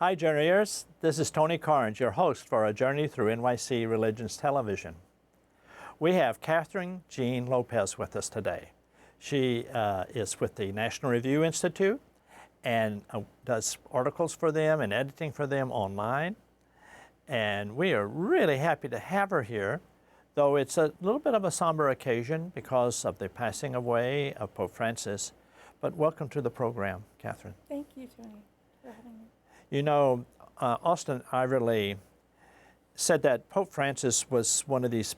Hi, Journeyers. This is Tony Carnes, your host for A Journey Through NYC Religions Television. We have Kathryn Jean Lopez with us today. She is with the National Review Institute and does articles for them and editing for them online. And we are really happy to have her here, though it's a little bit of a somber occasion because of the passing away of Pope Francis. But welcome to the program, Kathryn. Thank you, Tony, for having me. You know, Austin Iverly said that Pope Francis was one of these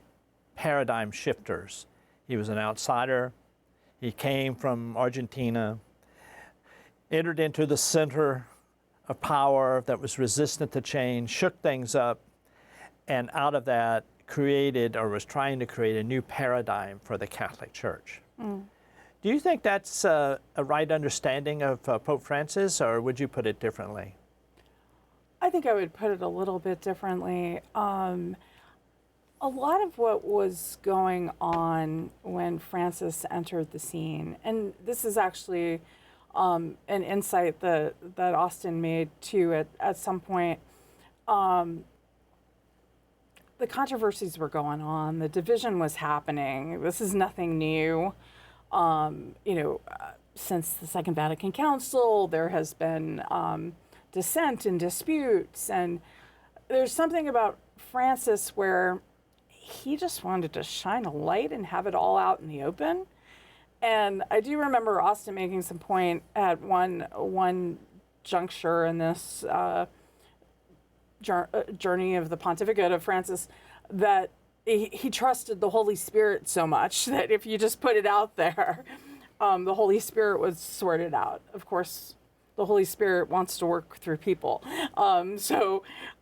paradigm shifters. He was an outsider. He came from Argentina, entered into the center of power that was resistant to change, shook things up, and out of that created or was trying to create a new paradigm for the Catholic Church. Do you think that's a right understanding of Pope Francis, or would you put it differently? I think I would put it a little bit differently. A lot of what was going on when Francis entered the scene, and this is actually an insight that Austin made too at some point, the controversies were going on, the division was happening. This is nothing new. Since the Second Vatican Council, there has been dissent and disputes, and there's something about Francis where he just wanted to shine a light and have it all out in the open. And I do remember Austin making some point at one juncture in this journey of the pontificate of Francis that he trusted the Holy Spirit so much that if you just put it out there, the Holy Spirit would sort it out. Of course, the Holy Spirit wants to work through people. And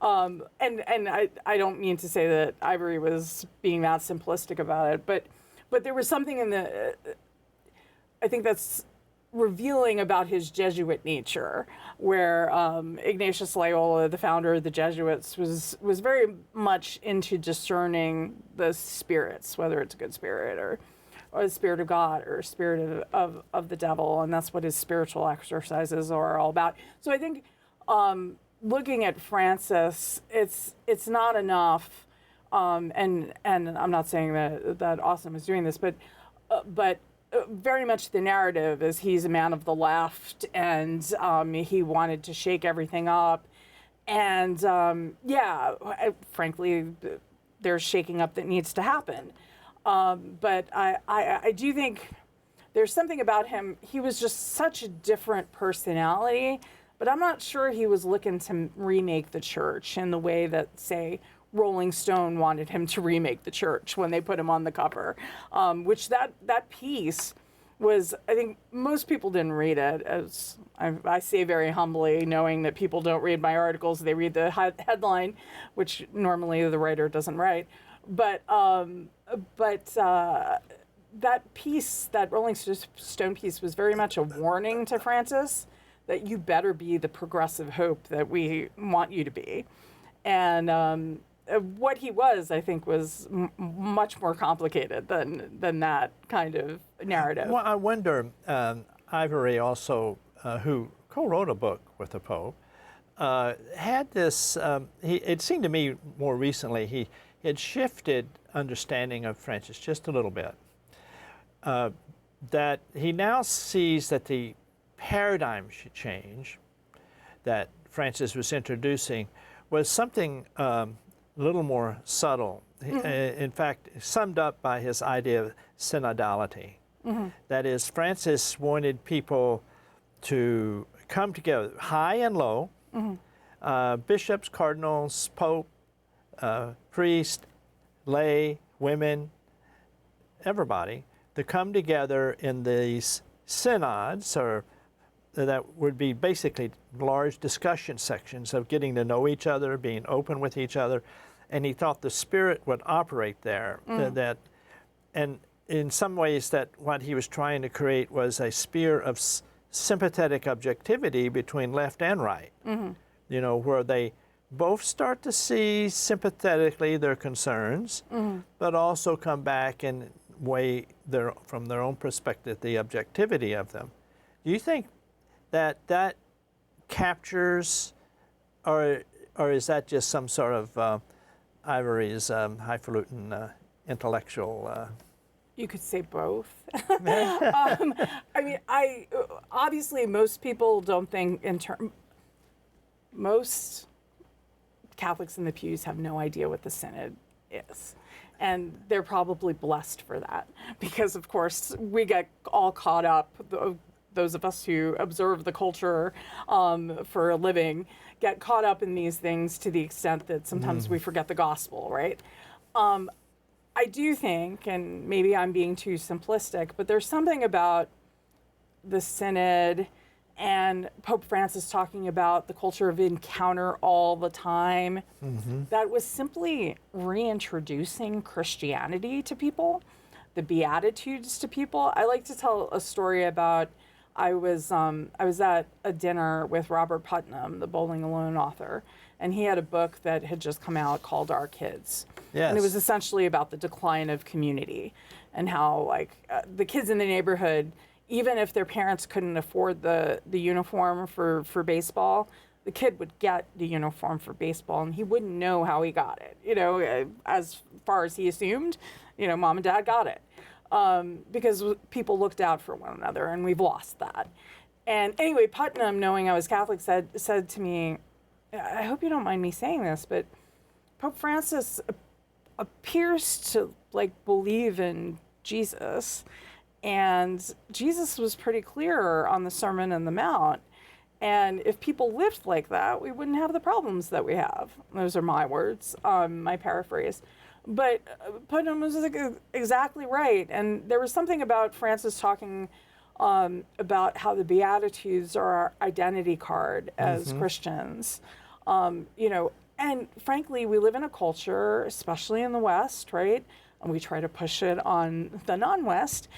I don't mean to say that Ivory was being that simplistic about it, but there was something in I think that's revealing about his Jesuit nature, where Ignatius Loyola, the founder of the Jesuits, was very much into discerning the spirits, whether it's a good spirit or the spirit of God or spirit of the devil, and that's what his spiritual exercises are all about. So I think looking at Francis, it's not enough, and I'm not saying that Austin was doing this, but very much the narrative is he's a man of the left, and he wanted to shake everything up, and frankly, there's shaking up that needs to happen. But I do think there's something about him. He was just such a different personality, but I'm not sure he was looking to remake the church in the way that, say, Rolling Stone wanted him to remake the church when they put him on the cover, which that piece was, I think most people didn't read it, as I say very humbly, knowing that people don't read my articles. They read the headline, which normally the writer doesn't write. But that piece, that Rolling Stone piece, was very much a warning to Francis that you better be the progressive hope that we want you to be. And what he was, I think, was much more complicated than that kind of narrative. Well, I wonder, Ivory also, who co-wrote a book with the Pope, had this, it seemed to me more recently, he had shifted understanding of Francis just a little bit. That he now sees that the paradigm should change that Francis was introducing was something a little more subtle. In fact, summed up by his idea of synodality. That is, Francis wanted people to come together, high and low, bishops, cardinals, pope, priest, lay, women, everybody, to come together in these synods, or that would be basically large discussion sections of getting to know each other, being open with each other, and he thought the Spirit would operate there. And in some ways, that what he was trying to create was a sphere of sympathetic objectivity between left and right. You know, where they both start to see sympathetically their concerns, but also come back and weigh from their own perspective the objectivity of them. Do you think that captures or is that just some sort of Ivory's highfalutin intellectual? You could say both. I mean, obviously most people don't think most Catholics in the pews have no idea what the Synod is. And they're probably blessed for that because, of course, we get all caught up, those of us who observe the culture for a living, get caught up in these things to the extent that sometimes we forget the gospel, right? I do think, and maybe I'm being too simplistic, but there's something about the Synod and Pope Francis talking about the culture of encounter all the time, that was simply reintroducing Christianity to people, the Beatitudes to people. I like to tell a story about, I was at a dinner with Robert Putnam, the Bowling Alone author, and he had a book that had just come out called Our Kids. Yes. And it was essentially about the decline of community and how the kids in the neighborhood, even if their parents couldn't afford the uniform for baseball, the kid would get the uniform for baseball and he wouldn't know how he got it. As far as he assumed, mom and dad got it. Because people looked out for one another, and we've lost that. And anyway, Putnam, knowing I was Catholic, said to me, I hope you don't mind me saying this, but Pope Francis appears to believe in Jesus, and Jesus was pretty clear on the Sermon on the Mount. And if people lived like that, we wouldn't have the problems that we have. Those are my words, my paraphrase. But Putnam was exactly right. And there was something about Francis talking about how the Beatitudes are our identity card as Christians. And frankly, we live in a culture, especially in the West, right? And we try to push it on the non-West,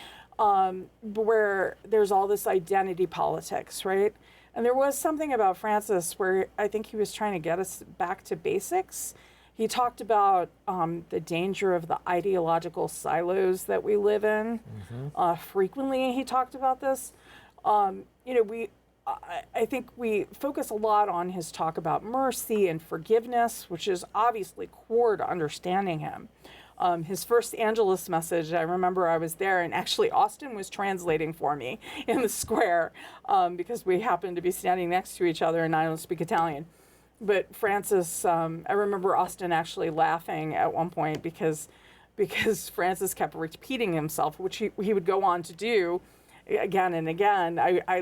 where there's all this identity politics, right? And there was something about Francis where I think he was trying to get us back to basics. He talked about the danger of the ideological silos that we live in. Frequently, he talked about this. I think we focus a lot on his talk about mercy and forgiveness, which is obviously core to understanding him. His first Angelus message, I remember I was there, and actually Austin was translating for me in the square because we happened to be standing next to each other, and I don't speak Italian. But Francis, I remember Austin actually laughing at one point because Francis kept repeating himself, which he would go on to do again and again.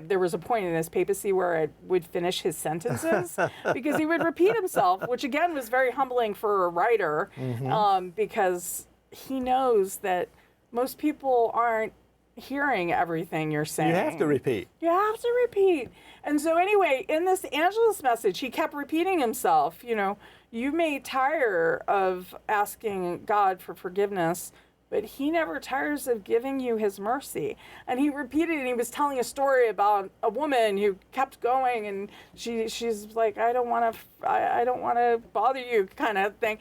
There was a point in his papacy where I would finish his sentences because he would repeat himself, which again was very humbling for a writer because he knows that most people aren't hearing everything you're saying. You have to repeat. You have to repeat. And so anyway, in this Angelus message, he kept repeating himself, you may tire of asking God for forgiveness, but he never tires of giving you his mercy. And he repeated, and he was telling a story about a woman who kept going, and she's like, I don't want to bother you, kind of thing.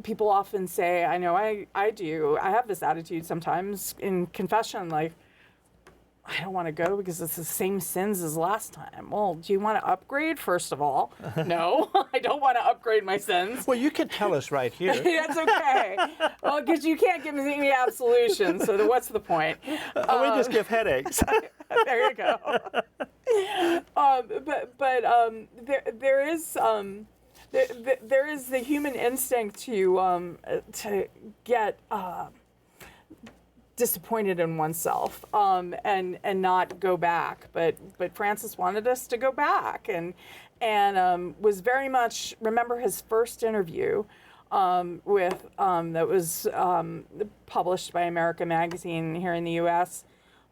People often say, I know I do. I have this attitude sometimes in confession, like, I don't want to go because it's the same sins as last time. Well, do you want to upgrade, first of all? No, I don't want to upgrade my sins. Well, you can tell us right here. That's okay. Well, because you can't give me absolution, so what's the point? We just give headaches. There you go. There is the human instinct to get disappointed in oneself and not go back. But Francis wanted us to go back and was very much, remember his first interview with that was published by America Magazine here in the U.S.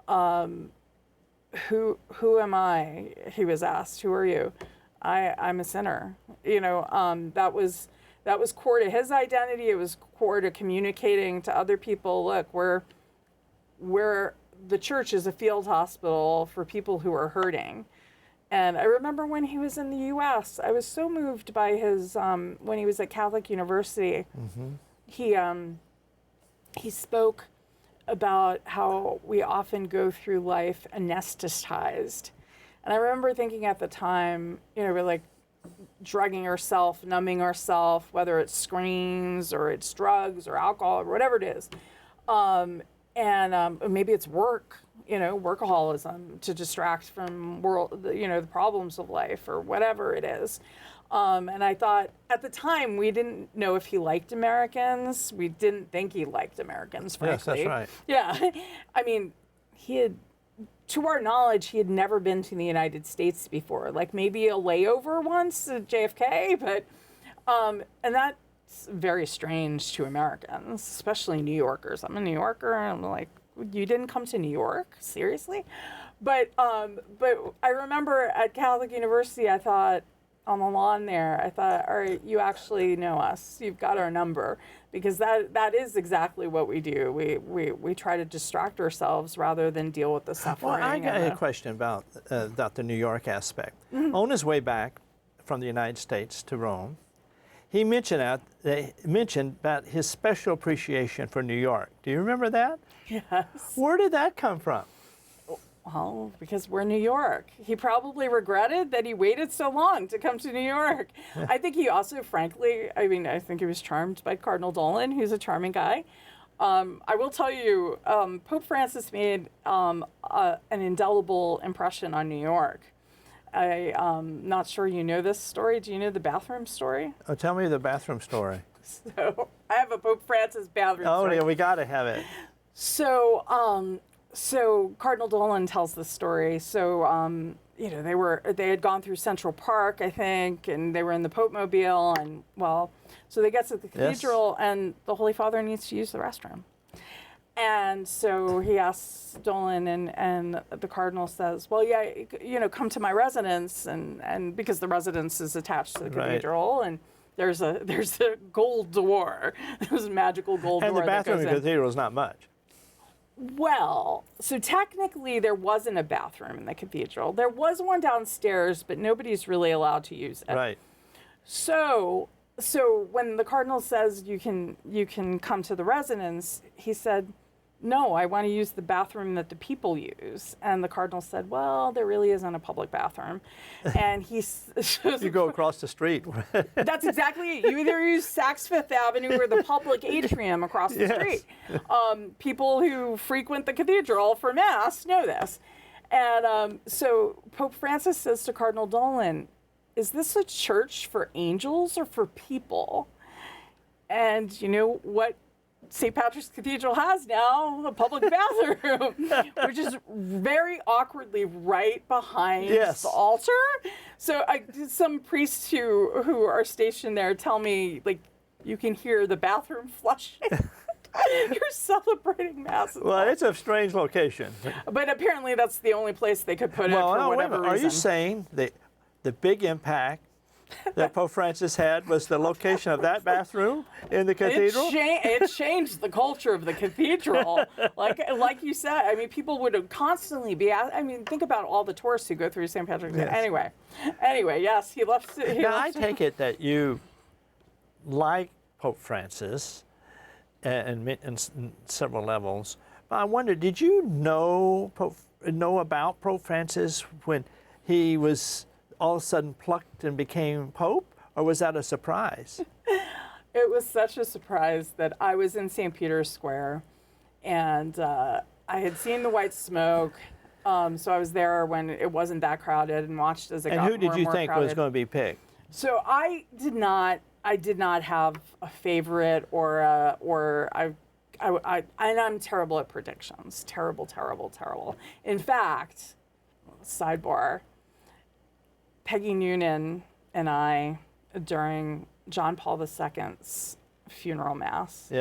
Who am I? He was asked. Who are you? I'm a sinner. That was core to his identity. It was core to communicating to other people. Look, we're the church is a field hospital for people who are hurting. And I remember when he was in the U.S., I was so moved by his when he was at Catholic University. He spoke about how we often go through life anesthetized. And I remember thinking at the time, we're like, drugging ourselves, numbing ourselves, whether it's screens or it's drugs or alcohol or whatever it is. Maybe it's work, workaholism to distract from the problems of life or whatever it is. And I thought at the time, we didn't know if he liked Americans. We didn't think he liked Americans, frankly. Yes, that's right. Yeah. I mean, to our knowledge, he had never been to the United States before, like maybe a layover once at JFK, but, and that's very strange to Americans, especially New Yorkers. I'm a New Yorker, and I'm like, you didn't come to New York? Seriously? But I remember at Catholic University, I thought, on the lawn there, I thought, all right, you actually know us. You've got our number, because that is exactly what we do. We try to distract ourselves rather than deal with the suffering. Well, I got a question about the New York aspect. Mm-hmm. On his way back from the United States to Rome, he mentioned about his special appreciation for New York. Do you remember that? Yes. Where did that come from? Well, because we're New York. He probably regretted that he waited so long to come to New York. I think he also, frankly, I think he was charmed by Cardinal Dolan, who's a charming guy. I will tell you, Pope Francis made an indelible impression on New York. I'm not sure you know this story. Do you know the bathroom story? Oh, tell me the bathroom story. So I have a Pope Francis bathroom story. Oh, yeah, we got to have it. So Cardinal Dolan tells this story. So they had gone through Central Park, I think, and they were in the Pope Mobile, and so they get to the cathedral, and the Holy Father needs to use the restroom. And so he asks Dolan, and the Cardinal says, well, yeah, come to my residence, and because the residence is attached to the cathedral, and there's a gold door, there's a magical gold door. And the bathroom in the cathedral is not much. Well, so technically there wasn't a bathroom in the cathedral. There was one downstairs, but nobody's really allowed to use it. Right. So when the Cardinal says you can come to the residence, he said, no, I want to use the bathroom that the people use. And the Cardinal said, well, there really isn't a public bathroom. And you go across the street. That's exactly it. You either use Saks Fifth Avenue or the public atrium across the street. People who frequent the cathedral for Mass know this. And so Pope Francis says to Cardinal Dolan, is this a church for angels or for people? And you know what St. Patrick's Cathedral has now? A public bathroom, which is very awkwardly right behind the altar. So some priests who are stationed there tell me, like, you can hear the bathroom flushing. You're celebrating Mass. Well, it's a strange location. But apparently that's the only place they could put it for whatever reason. Are you saying the big impact that Pope Francis had was the location of that bathroom in the cathedral? It changed the culture of the cathedral. Like you said, I mean, people would constantly be think about all the tourists who go through St. Patrick's Day. Anyway, yes, he left. I take it that you like Pope Francis in several levels. But I wonder, did you know about Pope Francis when he was all of a sudden plucked and became Pope, or was that a surprise? It was such a surprise that I was in St. Peter's Square, and I had seen the white smoke, so I was there when it wasn't that crowded and watched as it got more and more crowded. And who did you think was going to be picked? So I did not have a favorite and I'm terrible at predictions. Terrible. In fact, sidebar, Peggy Noonan and I, during John Paul II's funeral mass,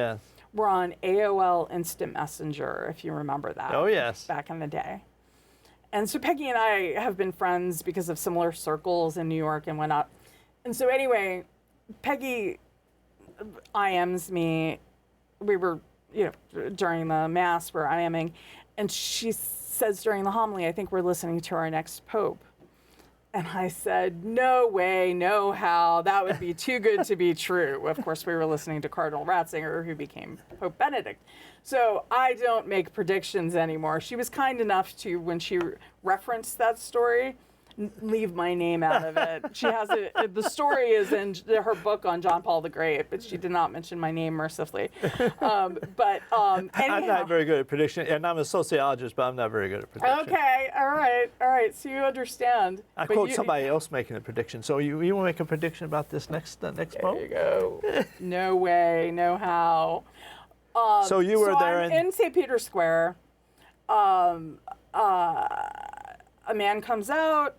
were on AOL Instant Messenger, if you remember that. Oh, yes. Back in the day. And so Peggy and I have been friends because of similar circles in New York and whatnot. And so anyway, Peggy IMs me. We were, during the mass, we're IMing. And she says during the homily, I think we're listening to our next Pope. And I said, no way, no how, that would be too good to be true. Of course, we were listening to Cardinal Ratzinger, who became Pope Benedict. So I don't make predictions anymore. She was kind enough to, when she referenced that story, leave my name out of it. She has the story is in her book on John Paul the Great, but she did not mention my name mercifully. I'm not very good at prediction, and I'm a sociologist, but I'm not very good at prediction. Okay, all right. So you understand. I But quote you- somebody else making a prediction. So you want to make a prediction about this next poem? There you go. No way, no how. So you were there I'm in St. Peter's Square. A man comes out.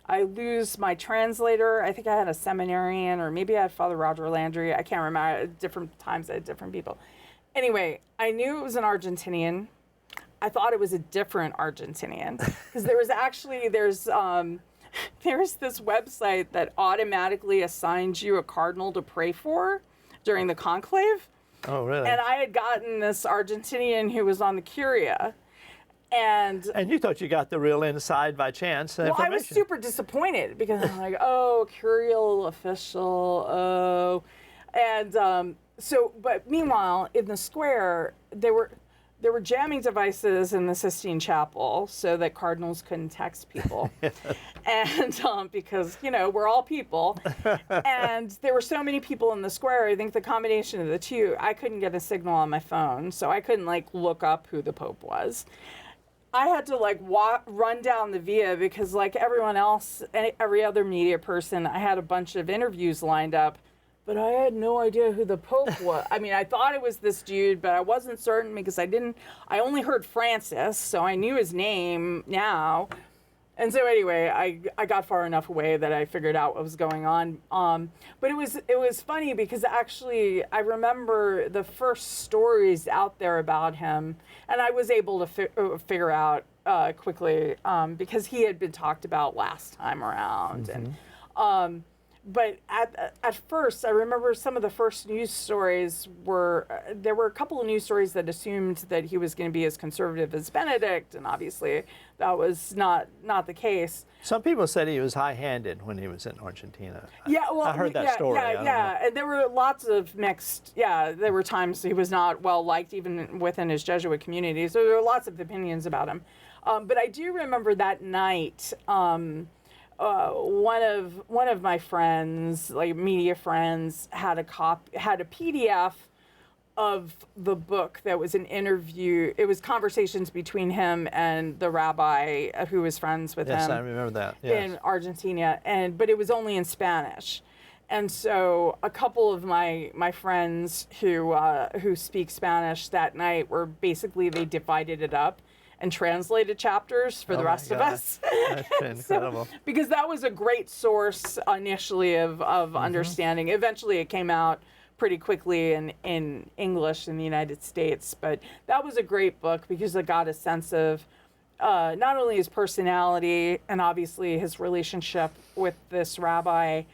I lose my translator. I think I had a seminarian, or maybe I had Father Roger Landry. I can't remember. At different times I had different people. Anyway, I knew it was an Argentinian. I thought it was a different Argentinian because there's this website that automatically assigns you a cardinal to pray for during the conclave. Oh, really? And I had gotten this Argentinian who was on the Curia. And you thought you got the real inside by chance well, I was super disappointed because I'm like, oh, curial official, oh. And but meanwhile, in the square, there were jamming devices in the Sistine Chapel so that cardinals couldn't text people. And because, we're all people. And there were so many people in the square, I think the combination of the two, I couldn't get a signal on my phone. So I couldn't look up who the Pope was. I had to run down the Via because like everyone else, every other media person, I had a bunch of interviews lined up. But I had no idea who the Pope was. I mean, I thought it was this dude, but I wasn't certain because I only heard Francis, so I knew his name now. And so anyway, I got far enough away that I figured out what was going on. But it was funny because actually I remember the first stories out there about him, and I was able to figure out quickly because he had been talked about last time around. Mm-hmm. And but at first, I remember some of the first news stories there were a couple of news stories that assumed that he was going to be as conservative as Benedict, and obviously that was not the case. Some people said he was high-handed when he was in Argentina. Yeah, well, I heard that story. Yeah, and there were lots of mixed. Yeah, there were times he was not well liked even within his Jesuit community. So there were lots of opinions about him. But I do remember that night. One of my friends, media friends, had a PDF of the book that was an interview. It was conversations between him and the rabbi who was friends with him. Yes, I remember that. Yes. In Argentina, but it was only in Spanish. And so a couple of my friends who speak Spanish that night were basically, they divided it up and translated chapters for the rest of us. That's incredible. Because that was a great source initially of understanding. Eventually it came out pretty quickly in English in the United States. But that was a great book because it got a sense of not only his personality and obviously his relationship with this rabbi,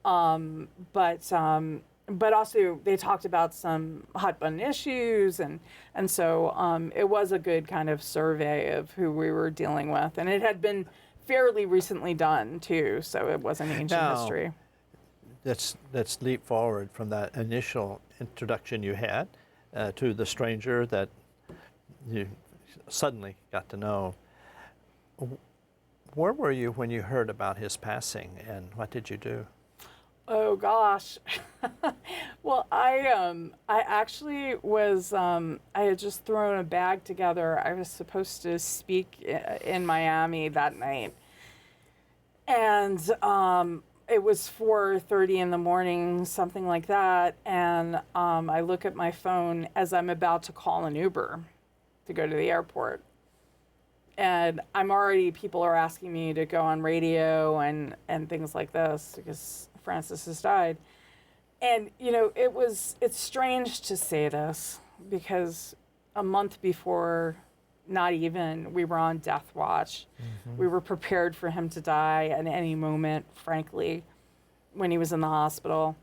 but also they talked about some hot button issues, and so it was a good kind of survey of who we were dealing with, and it had been fairly recently done too, so it wasn't ancient history. Let's leap forward from that initial introduction you had to the stranger that you suddenly got to know. Where were you when you heard about his passing, and what did you do? Oh gosh. Well, I actually was, I had just thrown a bag together. I was supposed to speak in Miami that night. And it was 4:30 in the morning, something like that. And I look at my phone as I'm about to call an Uber to go to the airport. And people are asking me to go on radio and things like this because Francis has died. And, it's strange to say this because a month before, not even, we were on death watch. Mm-hmm. We were prepared for him to die at any moment, frankly, when he was in the hospital.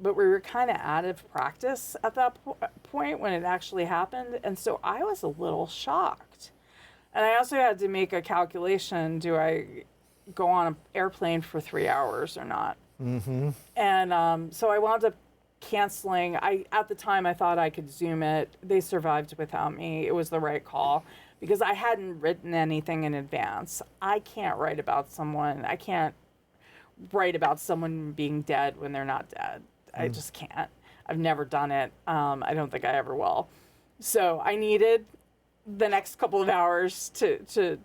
But we were kind of out of practice at that point when it actually happened. And so I was a little shocked. And I also had to make a calculation. Do I go on an airplane for 3 hours or not? Mm-hmm. And so I wound up canceling. At the time, I thought I could Zoom it. They survived without me. It was the right call. because I hadn't written anything in advance. I can't write about someone. I can't write about someone being dead when they're not dead. I just can't. I've never done it. I don't think I ever will. So I needed the next couple of hours to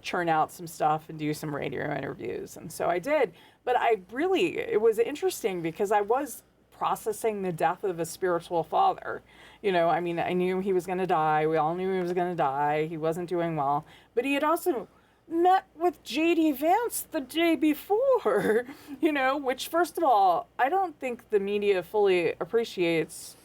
churn out some stuff and do some radio interviews. And so I did. But it was interesting because I was processing the death of a spiritual father. You know, I mean, I knew he was going to die. We all knew he was going to die. He wasn't doing well. But he had also met with J.D. Vance the day before, you know, which, first of all, I don't think the media fully appreciates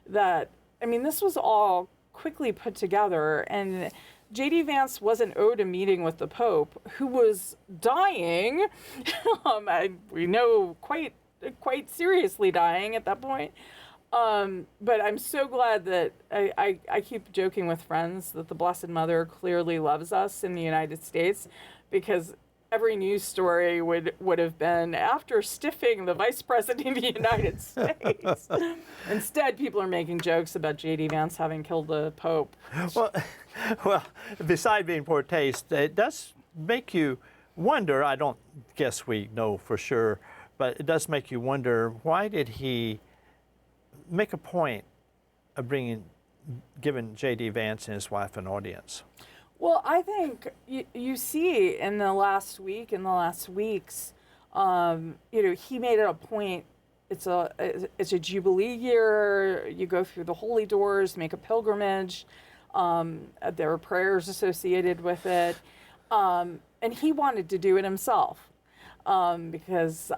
that. I mean, this was all quickly put together, and J.D. Vance wasn't owed a meeting with the Pope, who was dying. We know quite seriously dying at that point. But I'm so glad that I keep joking with friends that the Blessed Mother clearly loves us in the United States, because every news story would have been after stiffing the Vice President of the United States. Instead, people are making jokes about J.D. Vance having killed the Pope. Well, beside being poor taste, it does make you wonder. I don't guess we know for sure, but it does make you wonder, why did he make a point of giving J.D. Vance and his wife an audience? Well, I think you see in the last week, in the last weeks, you know, he made it a point. It's a Jubilee year. You go through the holy doors, make a pilgrimage. There are prayers associated with it. And he wanted to do it himself because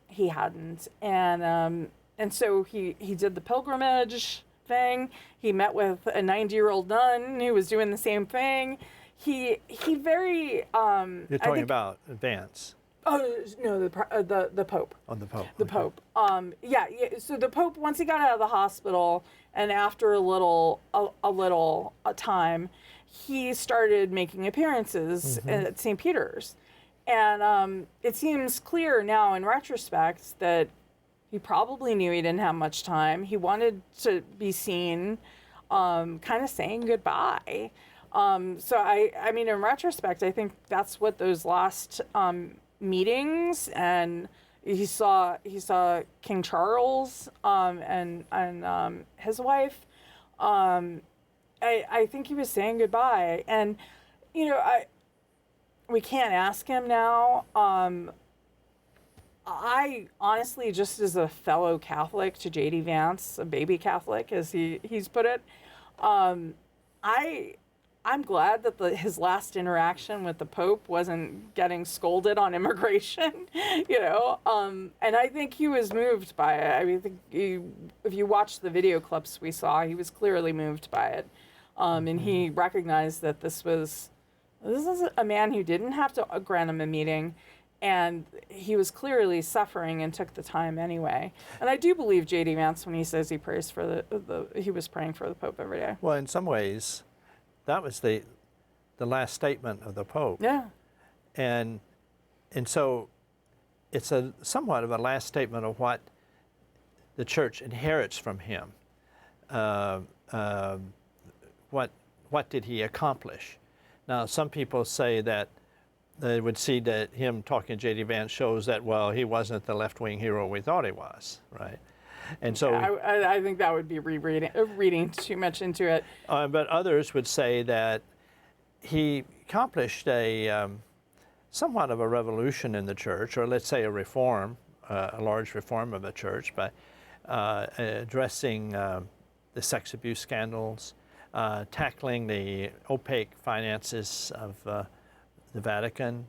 he hadn't. And so he did the pilgrimage thing. He met with a 90-year-old nun who was doing the same thing. He very. You're talking about Vance. Oh no, the Pope. Oh, the Pope. The Pope. Yeah. So the Pope, once he got out of the hospital, and after a little time, he started making appearances at St. Peter's, and it seems clear now in retrospect that he probably knew he didn't have much time. He wanted to be seen, kind of saying goodbye. So I mean, in retrospect, I think that's what those last meetings, and he saw King Charles and his wife. I think he was saying goodbye, and you know, we can't ask him now. I honestly, just as a fellow Catholic to J.D. Vance, a baby Catholic, as he's put it, I'm glad that his last interaction with the Pope wasn't getting scolded on immigration, you know, and I think he was moved by it. I mean, if you watch the video clips we saw, he was clearly moved by it, and he recognized that this is a man who didn't have to grant him a meeting. And he was clearly suffering and took the time anyway. And I do believe J.D. Vance when he says he prays for he was praying for the Pope every day. Well, in some ways, that was the last statement of the Pope. Yeah. And so it's somewhat of a last statement of what the church inherits from him. What did he accomplish? Now, some people say that they would see that him talking to J.D. Vance shows that, well, he wasn't the left-wing hero we thought he was, right? And so I think that would be reading too much into it. But others would say that he accomplished somewhat of a revolution in the church, or let's say a reform, a large reform of the church, by addressing the sex abuse scandals, tackling the opaque finances of the Vatican,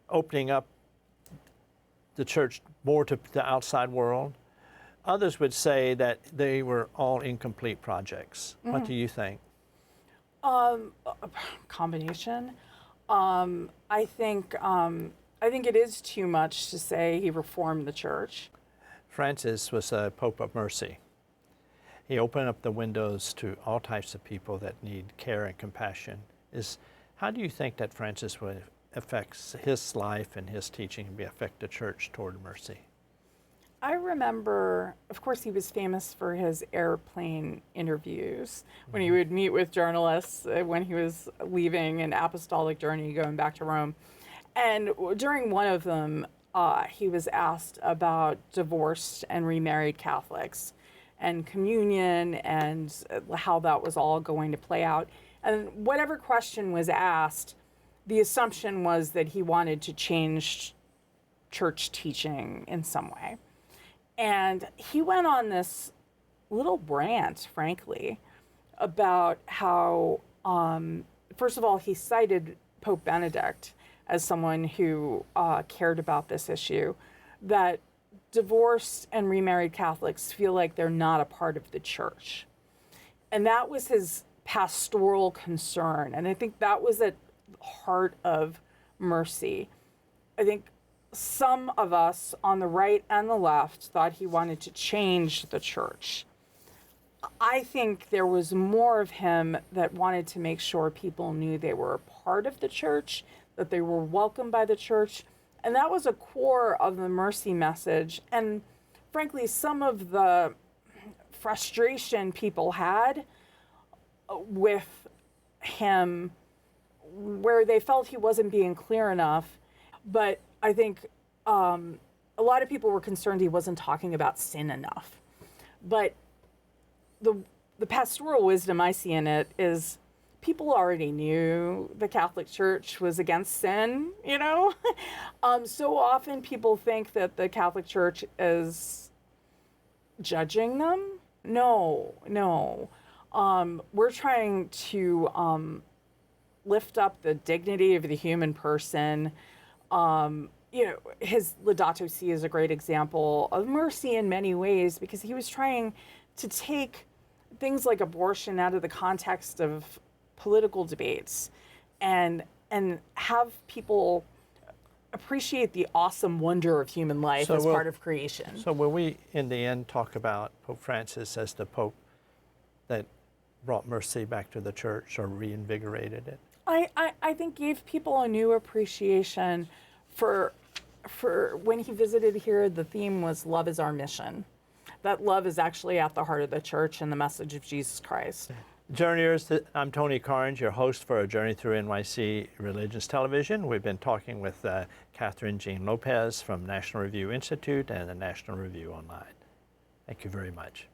opening up the church more to the outside world. Others would say that they were all incomplete projects. What do you think? Combination. I think it is too much to say he reformed the church. Francis was a Pope of mercy. He opened up the windows to all types of people that need care and compassion. How do you think that Francis would affect his life and his teaching and affect the church toward mercy? I remember, of course, he was famous for his airplane interviews when he would meet with journalists when he was leaving an apostolic journey going back to Rome. And during one of them, he was asked about divorced and remarried Catholics and communion and how that was all going to play out. And whatever question was asked, the assumption was that he wanted to change church teaching in some way. And he went on this little rant, frankly, about how, first of all, he cited Pope Benedict as someone who cared about this issue, that divorced and remarried Catholics feel like they're not a part of the church. And that was his pastoral concern. And I think that was at the heart of Mercy. I think some of us on the right and the left thought he wanted to change the church. I think there was more of him that wanted to make sure people knew they were a part of the church, that they were welcomed by the church. And that was a core of the Mercy message. And frankly, some of the frustration people had with him, where they felt he wasn't being clear enough. But I think a lot of people were concerned he wasn't talking about sin enough. But the pastoral wisdom I see in it is people already knew the Catholic Church was against sin, you know? So often people think that the Catholic Church is judging them. No. We're trying to lift up the dignity of the human person. His Laudato Si is a great example of Mercy in many ways, because he was trying to take things like abortion out of the context of political debates and have people appreciate the awesome wonder of human life as part of creation. So will we, in the end, talk about Pope Francis as the Pope that brought mercy back to the church or reinvigorated it? I think gave people a new appreciation for when he visited here. The theme was love is our mission. That love is actually at the heart of the church and the message of Jesus Christ. Journeyers, I'm Tony Carnes, your host for A Journey Through NYC Religious Television. We've been talking with Kathryn Jean Lopez from National Review Institute and the National Review Online. Thank you very much.